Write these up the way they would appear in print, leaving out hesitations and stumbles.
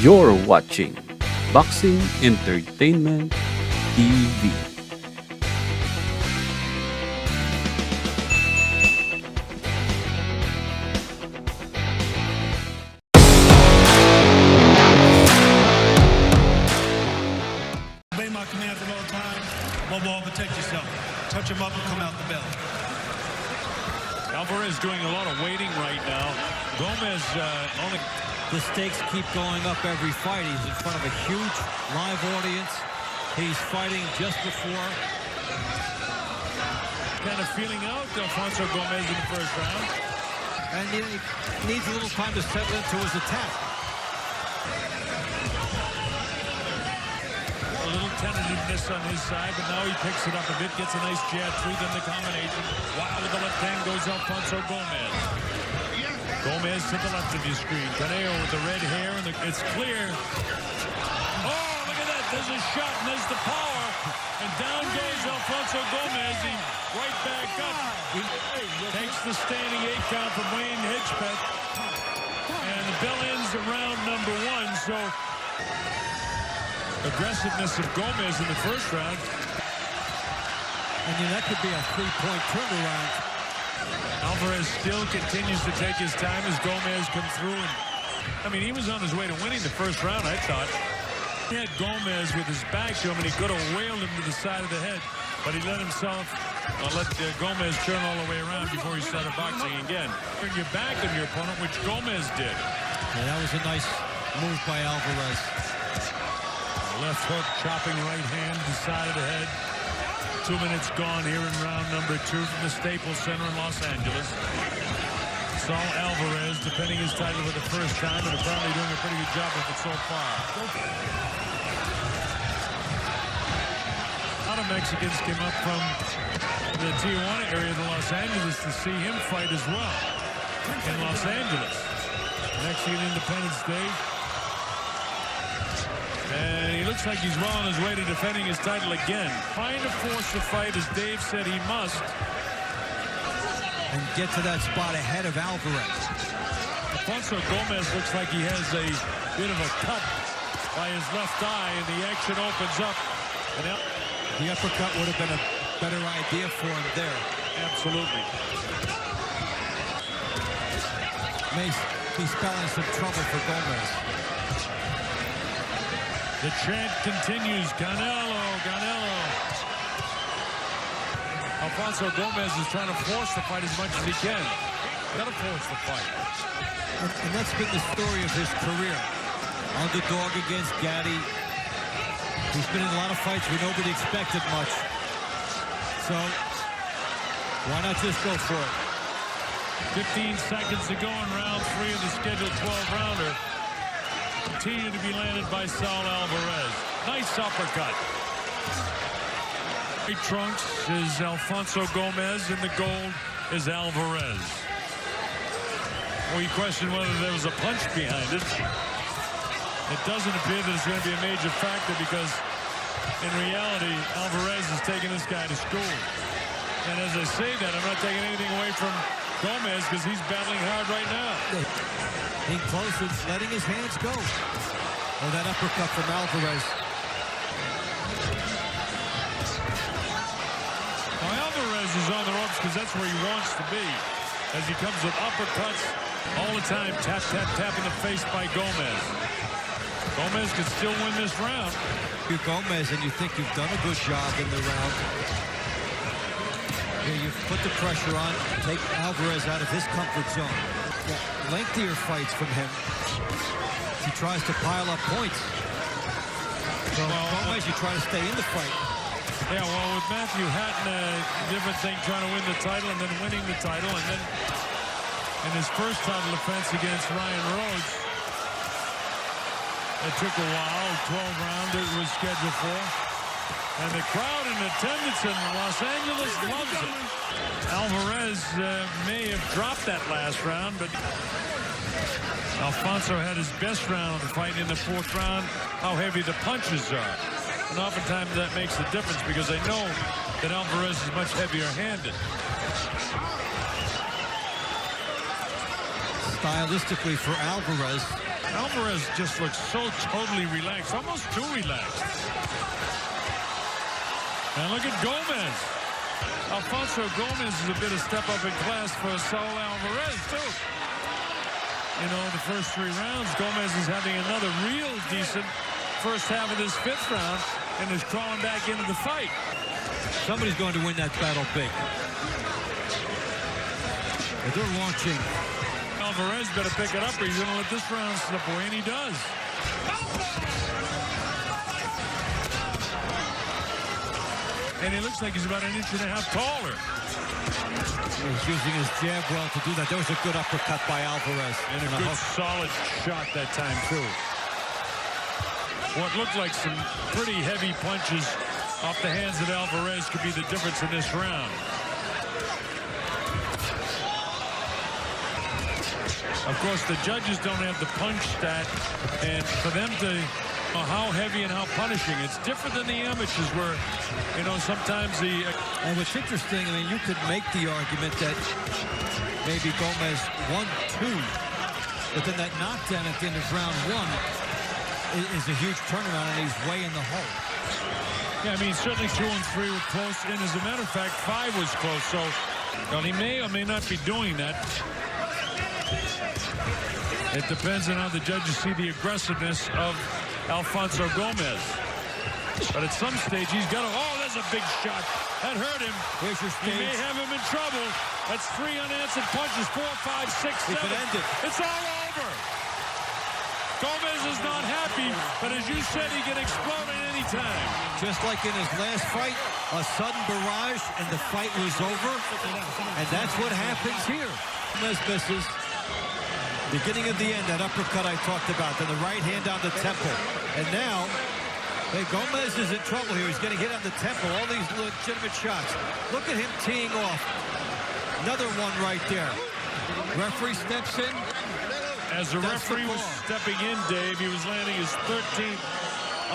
You're watching Boxing Entertainment TV. Obey my commands at all times. Above all, protect yourself. Touch him up and come out the belly. Alvarez doing a lot of waiting right now. Gomez only... The stakes keep going up every fight. He's in front of a huge live audience. He's fighting just before. Kind of feeling out Alfonso Gomez in the first round. And he needs a little time to settle into his attack. A little tentativeness on his side, but now he picks it up a bit, gets a nice jab through, then the combination. Wow, with the left hand goes Alfonso Gomez. Gomez to the left of your screen. Canelo with the red hair, and it's clear. Oh, look at that. There's a shot, and there's the power. And down goes Alfonso Gomez. He right back up. He takes the standing 8 count from Wayne Hedgepeth. And the bell ends at round number 1. So, aggressiveness of Gomez in the first round. And that could be a 3-point turnaround. Alvarez still continues to take his time as Gomez comes through. And I mean, he was on his way to winning the first round, I thought. He had Gomez with his back to him, and he could have whaled him to the side of the head. But he let himself, let Gomez turn all the way around before he started boxing again. Bring your back on your opponent, which Gomez did. Yeah, that was a nice move by Alvarez. Left hook, chopping right hand, the side of the head. 2 minutes gone here in round number 2 from the Staples Center in Los Angeles. Saul Alvarez defending his title for the first time and apparently doing a pretty good job of it so far. A lot of Mexicans came up from the Tijuana area of Los Angeles to see him fight as well in Los Angeles. Mexican Independence Day. And he looks like he's well on his way to defending his title again. Trying to force the fight, as Dave said he must. And get to that spot ahead of Alvarez. Alfonso Gomez looks like he has a bit of a cut by his left eye, and the action opens up. And the uppercut would have been a better idea for him there. Absolutely. May be spelling some trouble for Gomez. The chant continues. Canelo, Canelo. Alfonso Gomez is trying to force the fight as much as he can. Gotta force the fight. And that's been the story of his career. Underdog against Gaddy. He's been in a lot of fights where nobody expected much. So, why not just go for it? 15 seconds to go in round 3 of the scheduled 12-rounder. Continue to be landed by Saul Alvarez. Nice uppercut. The trunks is Alfonso Gomez, and the gold is Alvarez. We question whether there was a punch behind it. It doesn't appear that it's going to be a major factor because, in reality, Alvarez is taking this guy to school. And as I say that, I'm not taking anything away from Gomez because he's battling hard right now. Being close and letting his hands go. Oh, that uppercut from Alvarez. Now, Alvarez is on the ropes because that's where he wants to be. As he comes with uppercuts all the time. Tap, tap, tap in the face by Gomez. Gomez can still win this round. You're Gomez and you think you've done a good job in the round. You've put the pressure on, take Alvarez out of his comfort zone. Lengthier fights from him. He tries to pile up points. So Gomez, you try to stay in the fight. Yeah, well, with Matthew Hatton, a different thing, trying to win the title and then winning the title. And then in his first title defense against Ryan Rhodes, it took a while. 12-rounder was scheduled for. And the crowd in attendance in Los Angeles loves it. Alvarez may have dropped that last round, but Alfonso had his best round of the fight in the 4th round. How heavy the punches are. And oftentimes that makes the difference because they know that Alvarez is much heavier-handed. stylistically for Alvarez. Alvarez just looks so totally relaxed, almost too relaxed. And look at Gomez. Alfonso Gomez is a bit of step up in class for Saul Alvarez, too. You know, the first 3 rounds, Gomez is having another real decent first half of this 5th round and is crawling back into the fight. Somebody's going to win that battle big. But they're launching. Alvarez better pick it up or he's going to let this round slip away, and he does. And he looks like he's about 1.5 inches taller. He's using his jab well to do that. That was a good uppercut by Alvarez. And a good solid shot that time, too. What looked like some pretty heavy punches off the hands of Alvarez could be the difference in this round. Of course, the judges don't have the punch stat, and for them to know how heavy and how punishing, it's different than the amateurs where, you know, sometimes the... And what's interesting, I mean, you could make the argument that maybe Gomez 1-2, but then that knockdown at the end of round 1 is a huge turnaround, and he's way in the hole. Yeah, I mean, certainly 2 and 3 were close, and as a matter of fact, 5 was close, so, well, he may or may not be doing that. It depends on how the judges see the aggressiveness of Alfonso Gomez. But at some stage, he's got to... Oh, there's a big shot. That hurt him. Here's your stage. He may have him in trouble. That's 3 unanswered punches. 4, 5, 6, 7. He could end it. It's all over. Gomez is not happy, but as you said, he can explode at any time. Just like in his last fight, a sudden barrage, and the fight was over. And that's what happens here. Gomez misses. Beginning of the end, that uppercut I talked about, then the right hand on the temple. And now, hey, Gomez is in trouble here. He's getting hit on the temple. All these legitimate shots. Look at him teeing off. Another one right there. Referee steps in. As the referee was stepping in, Dave, he was landing his 13th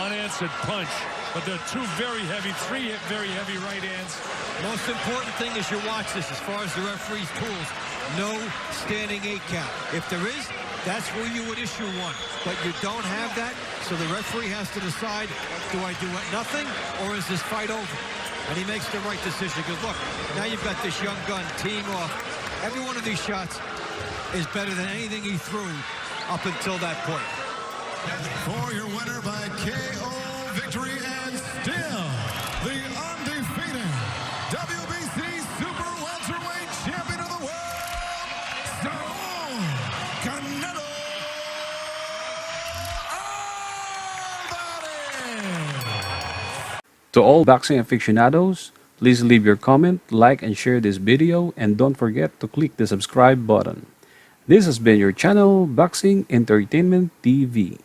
unanswered punch. But they're 2 very heavy, 3 very heavy right hands. Most important thing is you watch this as far as the referee's tools. No standing 8 count. If there is, that's where you would issue one. But you don't have that, so the referee has to decide, do I do nothing, or is this fight over? And he makes the right decision, because look, now you've got this young gun teeing off. Every one of these shots is better than anything he threw up until that point. For your winner by KO victory and still the undefeated WBC Super Welterweight Champion of the World, Canelo Alvarez. To all boxing aficionados, please leave your comment, like and share this video, and don't forget to click the subscribe button. This has been your channel, Boxing Entertainment TV.